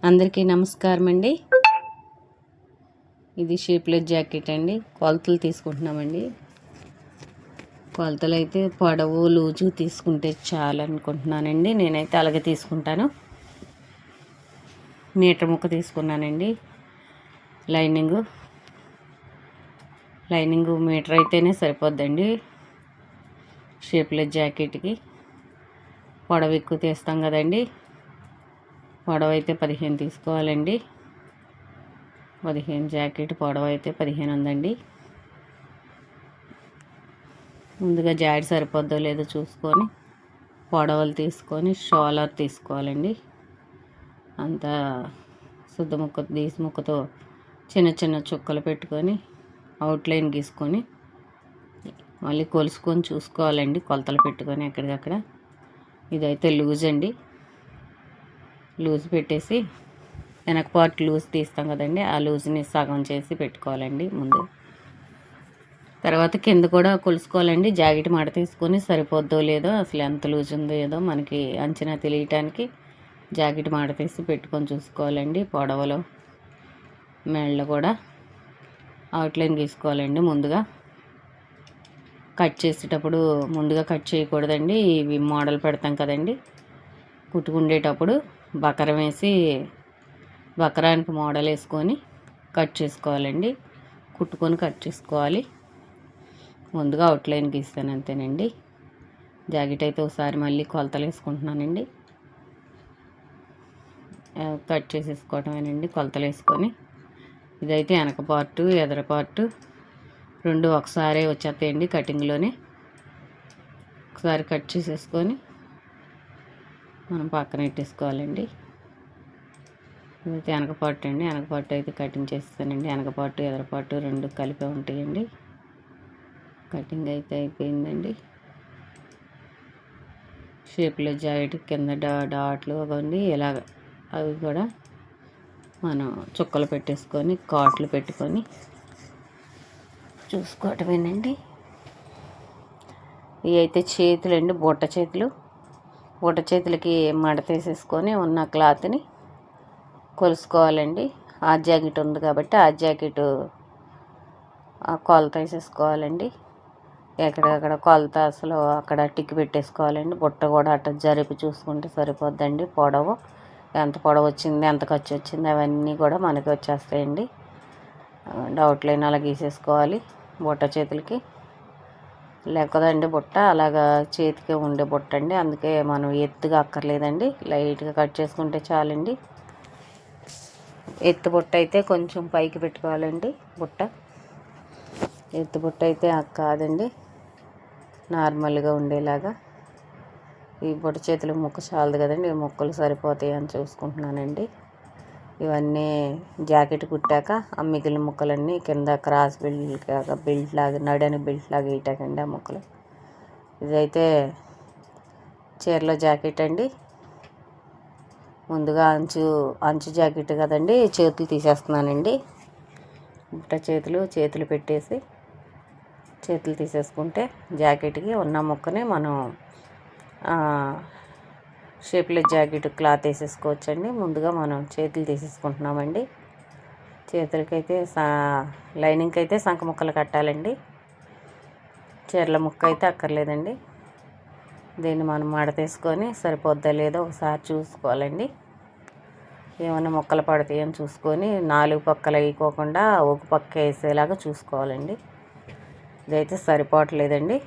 అందరికీ నమస్కారం అండి. ఇది షేప్లెస్ జాకెట్ అండి. కొలతలు తీసుకుంటున్నామండి. కొలతలు అయితే పొడవు లూజు తీసుకుంటే చాలనుకుంటున్నానండి. నేనైతే అలాగే తీసుకుంటాను. మీటర్ ముక్క తీసుకున్నానండి. లైనింగు మీటర్ అయితేనే సరిపోద్దండి. షేప్లెస్ జాకెట్కి పొడవు ఎక్కువ తీస్తాం కదండి. పొడవు అయితే 15 తీసుకోవాలండి. 15 జాకెట్ పొడవు అయితే 15 ఉందండి. ముందుగా జాడి సరిపోద్దో లేదో చూసుకొని పొడవలు తీసుకొని షోలర్ తీసుకోవాలండి. అంతా శుద్ధ ముక్క దీసి ముక్కతో చిన్న చిన్న చుక్కలు పెట్టుకొని అవుట్లైన్ గీసుకొని మళ్ళీ కొలుసుకొని చూసుకోవాలండి. కొలతలు పెట్టుకొని ఎక్కడికక్కడ. ఇదైతే లూజ్ అండి. లూజ్ పెట్టేసి వెనక పార్ట్ లూజ్ తీస్తాం కదండి, ఆ లూజ్ని సగం చేసి పెట్టుకోవాలండి ముందు. తర్వాత కింద కూడా కొలుసుకోవాలండి. జాకెట్ మడ తీసుకొని సరిపోద్దో లేదో, అసలు ఎంత లూజ్ ఉందో ఏదో మనకి అంచనా తెలియటానికి జాకెట్ మడ తీసి పెట్టుకొని చూసుకోవాలండి. పొడవలో మెడలో కూడా అవుట్లైన్ గీసుకోవాలండి. ముందుగా కట్ చేసేటప్పుడు ముందుగా కట్ చేయకూడదండి. ఇవి మోడల్ పెడతాం కదండి, కుట్టుకుండేటప్పుడు బకరం వేసి బకరానికి మోడల్ వేసుకొని కట్ చేసుకోవాలండి. కుట్టుకొని కట్ చేసుకోవాలి. ముందుగా అవుట్లైన్ గీస్తాను అంతేనండి. జాకెట్ అయితే ఒకసారి మళ్ళీ కొలతలు వేసుకుంటున్నానండి. కట్ చేసేసుకోవటమేనండి కొలతలు వేసుకొని. ఇదైతే వెనక పార్టు ఎదర పార్టు రెండు ఒకసారి వచ్చేస్తాయండి. కటింగ్లోనే ఒకసారి కట్ చేసేసుకొని మనం పక్కన పెట్టేసుకోవాలండి. ఇదైతే వెనక పార్ట్ అండి. వెనక పార్ట్ అయితే కటింగ్ చేస్తానండి. వెనక పార్ట్ ఎదర పార్ట్ రెండు కలిపే ఉంటాయండి. కటింగ్ అయితే అయిపోయిందండి. షేప్లో జాకెట్ కింద డాట్లు అవ్వండి ఇలాగ అవి కూడా మనం చుక్కలు పెట్టేసుకొని కాట్లు పెట్టుకొని చూసుకోవటమేనండి. ఇవి అయితే చేతులు అండి, బుట్ట చేతులకి మడతేసేసుకొని ఉన్న క్లాత్ని కొలుసుకోవాలండి. ఆ జాకెట్ ఉంది కాబట్టి ఆ జాకెట్ కొలత వేసేసుకోవాలండి. ఎక్కడెక్కడ కొలత అసలు అక్కడ టిక్ పెట్టేసుకోవాలండి. బుట్ట కూడా అట్లా జరిపి చూసుకుంటే సరిపోద్దండి. పొడవు ఎంత పొడవు వచ్చింది, ఎంత ఖర్చు వచ్చింది అవన్నీ కూడా మనకి వచ్చేస్తాయండి. డౌట్ లైన్ అలా గీసేసుకోవాలి. బుట్ట చేతులకి లేకదండి బుట్ట అలాగా చేతికి ఉండే బుట్ట అండి. అందుకే మనం ఎత్తుగా అక్కర్లేదండి, లైట్గా కట్ చేసుకుంటే చాలండి. ఎత్తు బుట్ట అయితే కొంచెం పైకి పెట్టుకోవాలండి. బుట్ట ఎత్తు బుట్ట అయితే కాదండి, నార్మల్గా ఉండేలాగా. ఈ బుట్ట చేతులకు ముక్క చాలదు కదండి, ఈ ముక్కలు సరిపోతాయి అని చూసుకుంటున్నానండి. ఇవన్నీ జాకెట్ కుట్టాక ఆ మిగిలిన ముక్కలన్నీ కింద క్రాస్ బెల్ట్ లాగా నడని బెల్ట్ లాగా వేయటాకండి ఆ ముక్కలు. ఇదైతే చీరలో జాకెట్ అండి. ముందుగా అంచు జాకెట్ కదండి, చేతులు తీసేస్తున్నానండి. బుట్ట చేతులు పెట్టేసి చేతులు తీసేసుకుంటే జాకెట్కి ఉన్న ముక్కని మనం షేప్లెస్ జాకెట్ క్లాత్ వేసేసుకోవచ్చండి. ముందుగా మనం చేతులు తీసేసుకుంటున్నామండి. చేతులకైతే లైనింగ్కి అయితే సంక ముక్కలు కట్టాలండి. చీరల ముక్క అయితే అక్కర్లేదండి. దీన్ని మనం మడతేసుకొని సరిపోద్దా లేదో ఒకసారి చూసుకోవాలండి. ఏమైనా ముక్కలు పడతాయని చూసుకొని 4 పక్కలు వేయకోకుండా ఒక పక్క వేసేలాగా చూసుకోవాలండి. ఇదైతే సరిపోవట్లేదండి.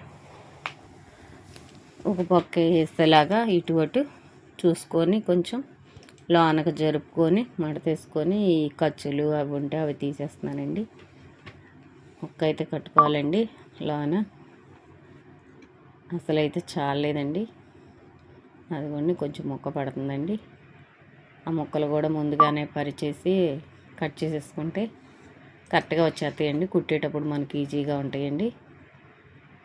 ఒక పక్క వేసేలాగా ఇటు అటు చూసుకొని కొంచెం లోనకు జరుపుకొని మడతేసుకొని ఈ ఖర్చులు అవి ఉంటే అవి తీసేస్తున్నానండి. ముక్క అయితే కట్టుకోవాలండి. లోన అసలు అయితే చాలేదండి, అదిగోండి కొంచెం ముక్క పడుతుందండి. ఆ ముక్కలు కూడా ముందుగానే పరిచేసి కట్ చేసేసుకుంటే కరెక్ట్గా వచ్చేస్తాయండి. కుట్టేటప్పుడు మనకి ఈజీగా ఉంటాయండి.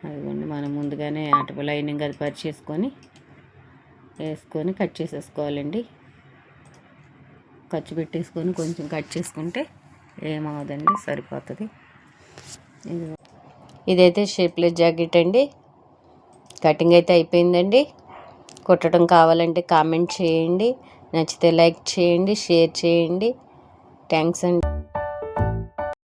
అదిగోండి మనం ముందుగానే అటు లైనింగ్ అది పరిచేసుకొని వేసుకొని కట్ చేసేసుకోవాలండి. ఖర్చు పెట్టేసుకొని కొంచెం కట్ చేసుకుంటే ఏమవుదండి, సరిపోతుంది. ఇదైతే షేప్లెస్ జాకెట్ అండి. కటింగ్ అయితే అయిపోయిందండి. కుట్టడం కావాలంటే కామెంట్ చేయండి. నచ్చితే లైక్ చేయండి, షేర్ చేయండి. థ్యాంక్స్ అండి.